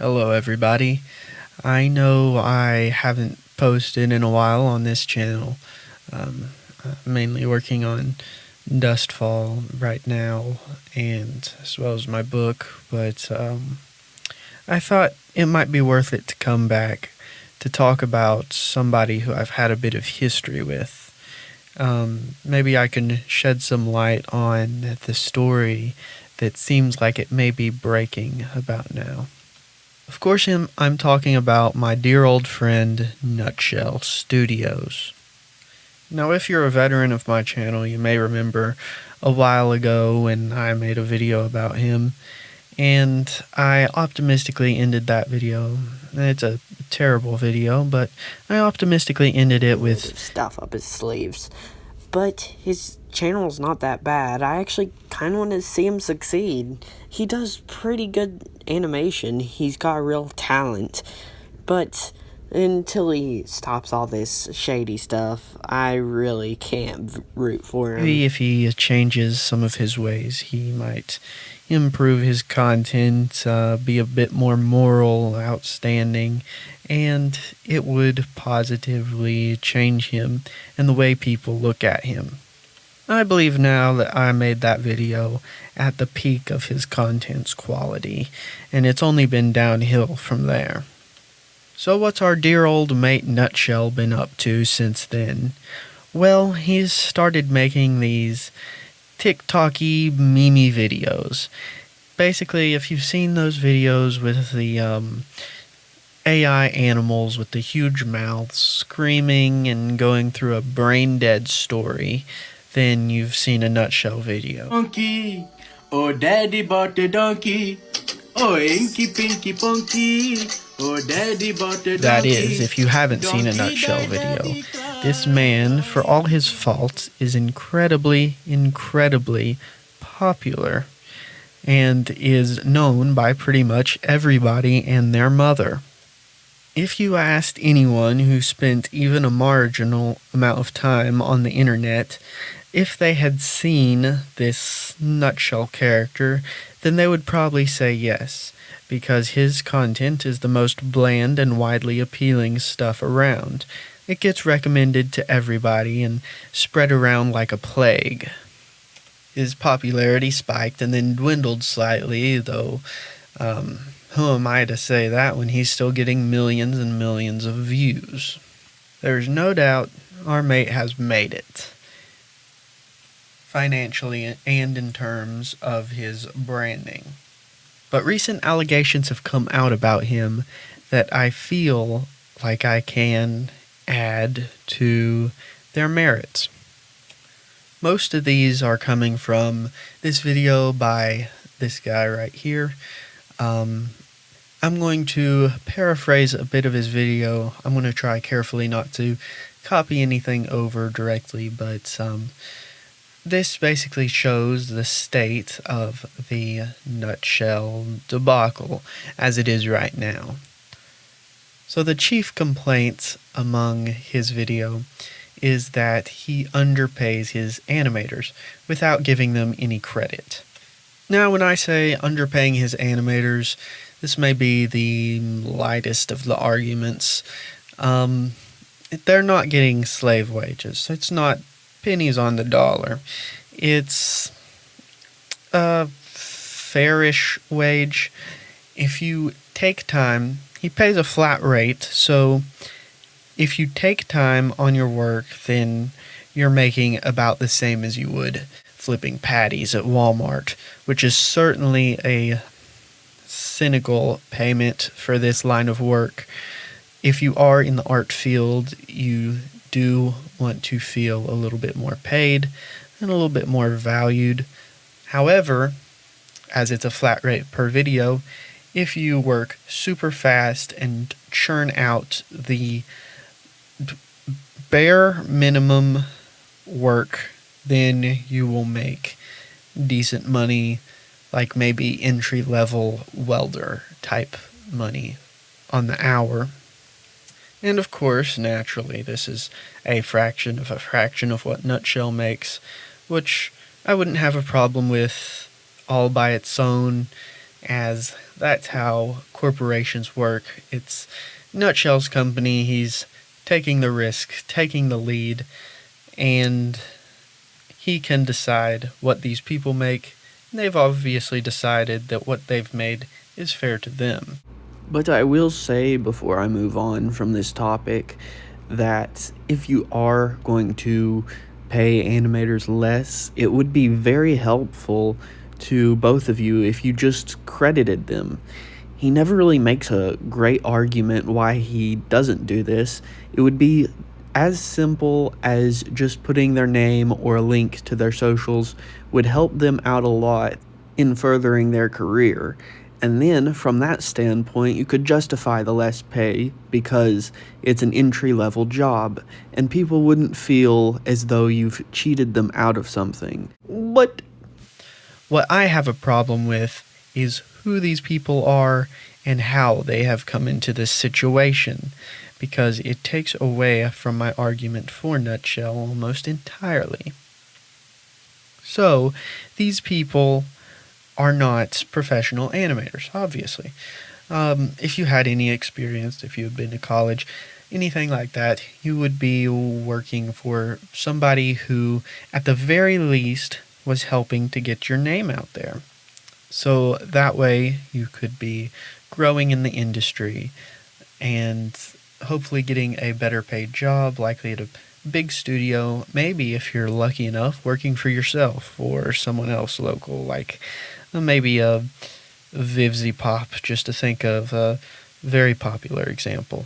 Hello, everybody. I know I haven't posted in a while on this channel. I'm mainly working on Dustfall right now, and as well as my book, but I thought it might be worth it to come back to talk about somebody who I've had a bit of history with. Maybe I can shed some light on the story that seems like it may be breaking about now. Of course, I'm talking about my dear old friend Nutshell Studios. Now, if you're a veteran of my channel, you may remember a while ago when I made a video about him, and I optimistically ended that video. It's a terrible video, but I optimistically ended it with stuff up his sleeves. But his channel's not that bad. I actually kind of want to see him succeed. He does pretty good animation. He's got real talent. But until he stops all this shady stuff, I really can't root for him. Maybe if he changes some of his ways, he might improve his content, be a bit more moral, outstanding, and it would positively change him and the way people look at him. I believe now that I made that video at the peak of his content's quality, and it's only been downhill from there. So what's our dear old mate Nutshell been up to since then? Well, he's started making these TikTok-y meme videos. Basically, if you've seen those videos with the AI animals with the huge mouths screaming and going through a brain-dead story, then you've seen a Nutshell video. Donkey, oh daddy bought a donkey, oh inky pinky punky, oh daddy bought a donkey. That is, if you haven't seen a Nutshell video. This man, for all his faults, is incredibly popular and is known by pretty much everybody and their mother. If you asked anyone who spent even a marginal amount of time on the internet if they had seen this Nutshell character, then they would probably say yes, because his content is the most bland and widely appealing stuff around. It gets recommended to everybody and spread around like a plague. His popularity spiked and then dwindled slightly, though who am I to say that when he's still getting millions and millions of views? There's no doubt our mate has made it, financially and in terms of his branding. But recent allegations have come out about him that I feel like I can add to their merits. Most of these are coming from this video by this guy right here. I'm going to paraphrase a bit of his video. I'm going to try carefully not to copy anything over directly, but this basically shows the state of the Nutshell debacle as it is right now. So the chief complaint among his video is that he underpays his animators without giving them any credit. Now, when I say underpaying his animators, this may be the lightest of the arguments. They're not getting slave wages. It's not pennies on the dollar. It's a fairish wage. If you take time, he pays a flat rate, so if you take time on your work, then you're making about the same as you would flipping patties at Walmart, which is certainly a cynical payment for this line of work. If you are in the art field, you do want to feel a little bit more paid and a little bit more valued. However, as it's a flat rate per video, if you work super fast and churn out the bare minimum work, then you will make decent money, like maybe entry-level welder type money on the hour. And of course, naturally, this is a fraction of what Nutshell makes, which I wouldn't have a problem with all by its own. as that's how corporations work. It's Nutshell's company. He's taking the risk, taking the lead, and he can decide what these people make. They've obviously decided that what they've made is fair to them. But I will say before I move on from this topic that if you are going to pay animators less, it would be very helpful to both of you if you just credited them. He never really makes a great argument why he doesn't do this. It would be as simple as just putting their name or a link to their socials would help them out a lot in furthering their career. And then, from that standpoint, you could justify the less pay because it's an entry-level job, and people wouldn't feel as though you've cheated them out of something. But what I have a problem with is who these people are and how they have come into this situation, because it takes away from my argument for Nutshell almost entirely. So, these people are not professional animators, obviously. If you had any experience, if you had been to college, anything like that, you would be working for somebody who, at the very least, was helping to get your name out there. So that way you could be growing in the industry and hopefully getting a better paid job, likely at a big studio, maybe if you're lucky enough, working for yourself or someone else local, like maybe a Vivzy Pop, just to think of a very popular example.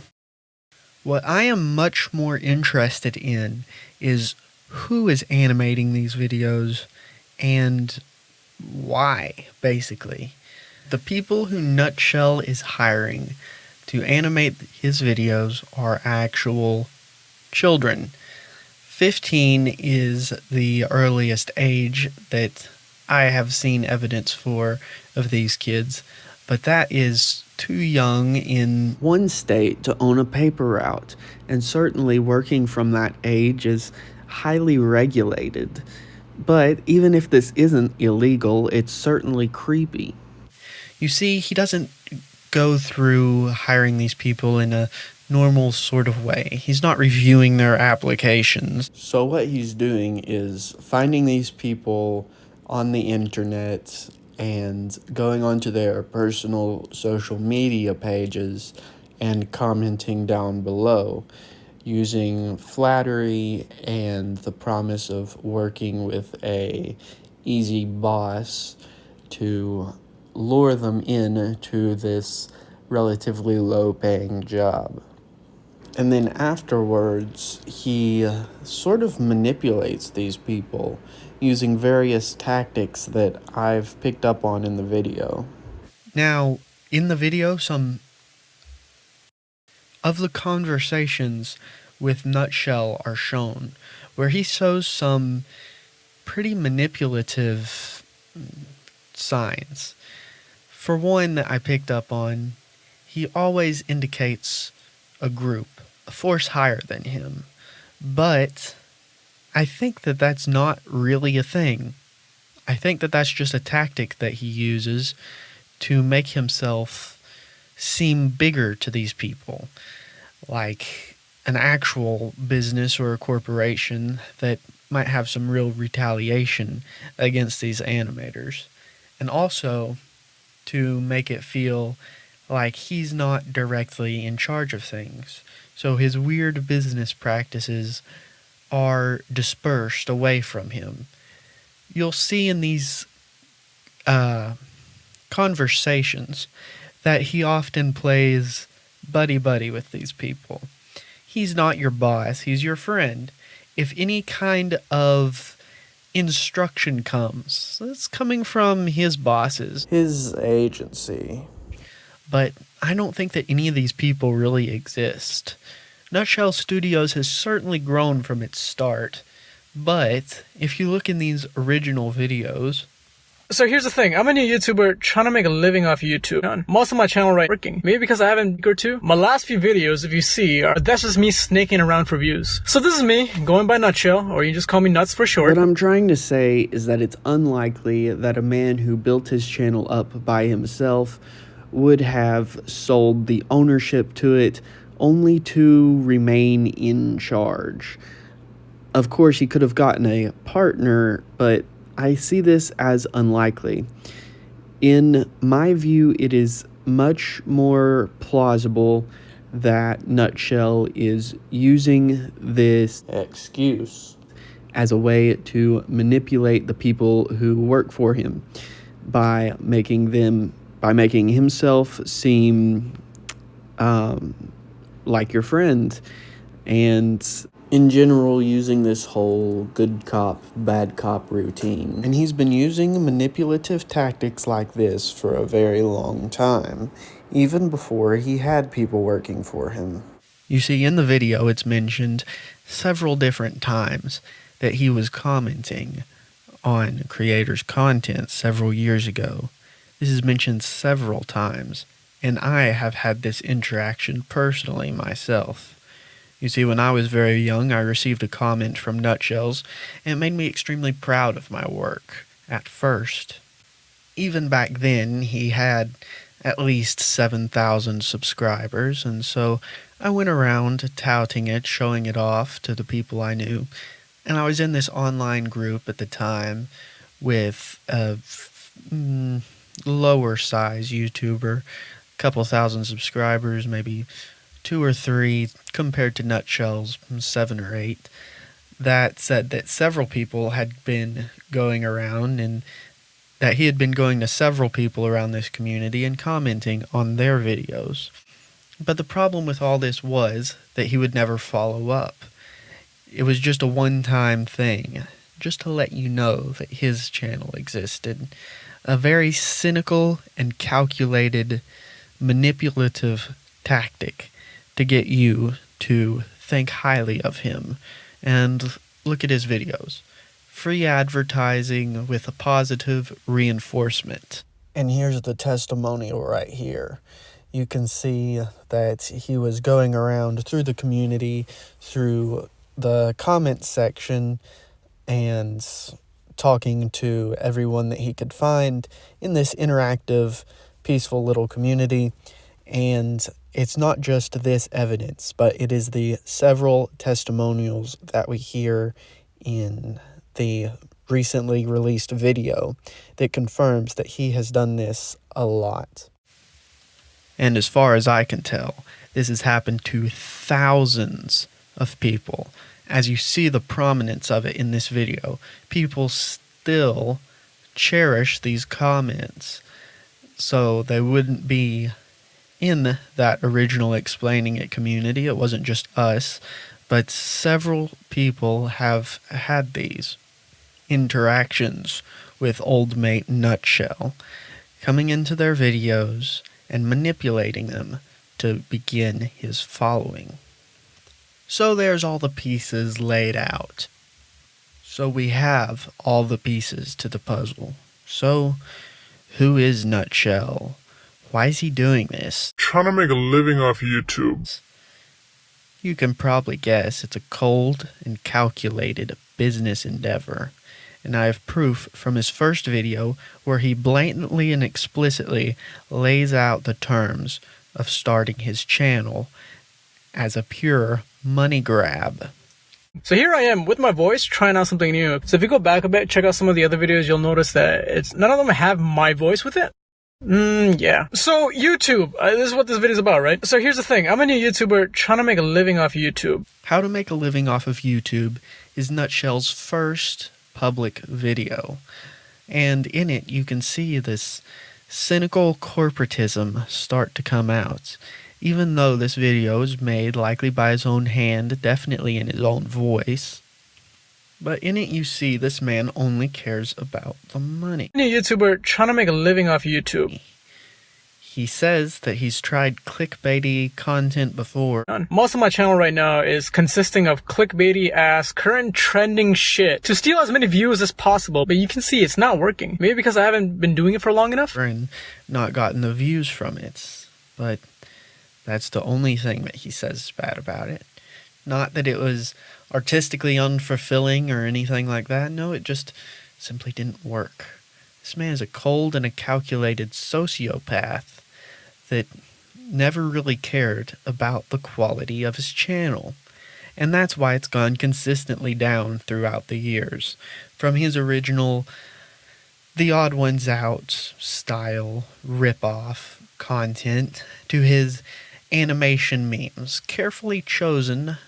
What I am much more interested in is who is animating these videos and why, basically. The people who Nutshell is hiring to animate his videos are actual children. 15 is the earliest age that I have seen evidence for of these kids, but that is too young in one state to own a paper route, and certainly working from that age is highly regulated. But even if this isn't illegal, it's certainly creepy. You see, he doesn't go through hiring these people in a normal sort of way. He's not reviewing their applications. So what he's doing is finding these people on the internet and going onto their personal social media pages and commenting down below, using flattery and the promise of working with a easy boss to lure them in to this relatively low-paying job. And then afterwards, he sort of manipulates these people using various tactics that I've picked up on in the video. Now, in the video, some of the conversations with Nutshell are shown, where he shows some pretty manipulative signs. For one that I picked up on, he always indicates a group, a force higher than him. But I think that that's not really a thing. I think that that's just a tactic that he uses to make himself seem bigger to these people, like an actual business or a corporation that might have some real retaliation against these animators. And also to make it feel like he's not directly in charge of things. So his weird business practices are dispersed away from him. You'll see in these conversations that he often plays buddy-buddy with these people. He's not your boss, he's your friend. If any kind of instruction comes, it's coming from his bosses, his agency. But I don't think that any of these people really exist. Nutshell Studios has certainly grown from its start, but if you look in these original videos, So here's the thing, I'm a new YouTuber trying to make a living off YouTube. Most of my channel right working. Maybe because I haven't or two. My last few videos, if you see, that's just me snaking around for views. So this is me, going by Nutshell, or you just call me Nuts for short. What I'm trying to say is that it's unlikely that a man who built his channel up by himself would have sold the ownership to it only to remain in charge. Of course, he could have gotten a partner, but I see this as unlikely. In my view, it is much more plausible that Nutshell is using this excuse as a way to manipulate the people who work for him by making himself seem like your friend, and in general using this whole good cop, bad cop routine. And he's been using manipulative tactics like this for a very long time, even before he had people working for him. You see, in the video, it's mentioned several different times that he was commenting on creators' content several years ago. This is mentioned several times, and I have had this interaction personally myself. You see, when I was very young, I received a comment from Nutshells, and it made me extremely proud of my work at first. Even back then, he had at least 7,000 subscribers, and so I went around touting it, showing it off to the people I knew. And I was in this online group at the time with a lower size YouTuber, a couple thousand subscribers, maybe 2 or 3 compared to Nutshell's 7 or 8, that said that several people had been going around, and that he had been going to several people around this community and commenting on their videos. But the problem with all this was that he would never follow up. It was just a one-time thing, just to let you know that his channel existed. A very cynical and calculated, manipulative tactic to get you to think highly of him and look at his videos. Free advertising with a positive reinforcement. And here's the testimonial right here. You can see that he was going around through the community, through the comment section, and talking to everyone that he could find in this interactive, peaceful little community. And it's not just this evidence, but it is the several testimonials that we hear in the recently released video that confirms that he has done this a lot. And as far as I can tell, this has happened to thousands of people. As you see the prominence of it in this video, people still cherish these comments, so they wouldn't be in that original Explaining It community. It wasn't just us, but several people have had these interactions with old mate Nutshell, coming into their videos and manipulating them to begin his following. So there's all the pieces laid out. So we have all the pieces to the puzzle. So who is Nutshell? Why is he doing this? Trying to make a living off YouTube. You can probably guess it's a cold and calculated business endeavor. And I have proof from his first video where he blatantly and explicitly lays out the terms of starting his channel as a pure money grab. So here I am with my voice trying out something new. So if you go back a bit, check out some of the other videos, you'll notice that none of them have my voice with it. Yeah. So YouTube, this is what this video is about, right? So here's the thing, I'm a new YouTuber trying to make a living off YouTube. How to make a living off of YouTube is Nutshell's first public video. And in it, you can see this cynical corporatism start to come out. Even though this video is made likely by his own hand, definitely in his own voice. But in it you see this man only cares about the money. I'm a new YouTuber trying to make a living off YouTube. He says that he's tried clickbaity content before. Most of my channel right now is consisting of clickbaity ass current trending shit to steal as many views as possible, but you can see it's not working. Maybe because I haven't been doing it for long enough? And not gotten the views from it. But that's the only thing that he says is bad about it. Not that it was artistically unfulfilling or anything like that. No, it just simply didn't work. This man is a cold and a calculated sociopath that never really cared about the quality of his channel. And that's why it's gone consistently down throughout the years. From his original The Odd Ones Out style rip-off content to his animation memes, carefully chosen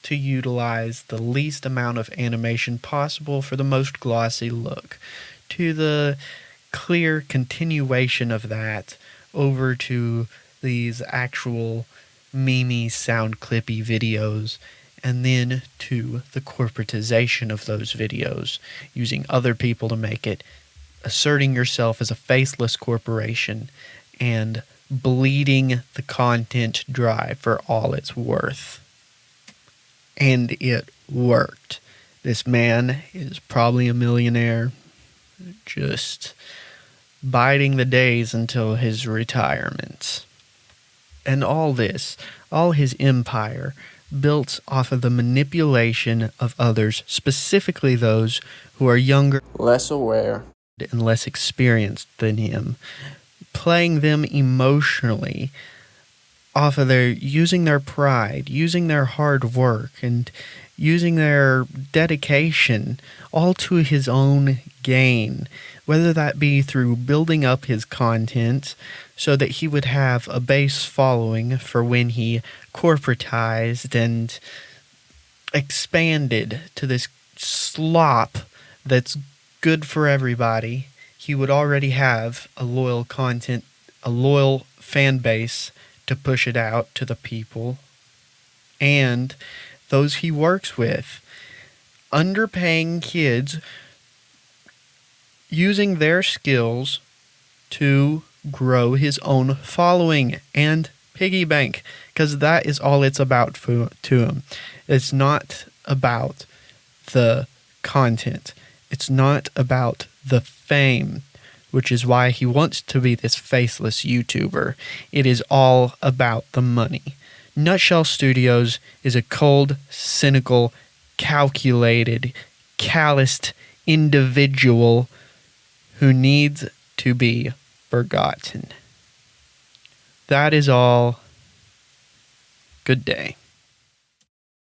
to utilize the least amount of animation possible for the most glossy look, to the clear continuation of that over to these actual memey sound clippy videos, and then to the corporatization of those videos, using other people to make it, asserting yourself as a faceless corporation, and bleeding the content dry for all it's worth. And it worked. This man is probably a millionaire, just biding the days until his retirement. And all this, all his empire, built off of the manipulation of others, specifically those who are younger, Less aware. and less experienced than him, playing them emotionally off of using their pride, using their hard work, and using their dedication all to his own gain, whether that be through building up his content so that he would have a base following for when he corporatized and expanded to this slop that's good for everybody. He would already have a loyal fan base to push it out to the people, and those he works with, underpaying kids, using their skills to grow his own following and piggy bank, because that is all it's about to him. It's not about the content. It's not about the fame, which is why he wants to be this faceless YouTuber. It is all about the money. Nutshell Studios is a cold, cynical, calculated, calloused individual who needs to be forgotten. That is all. Good day.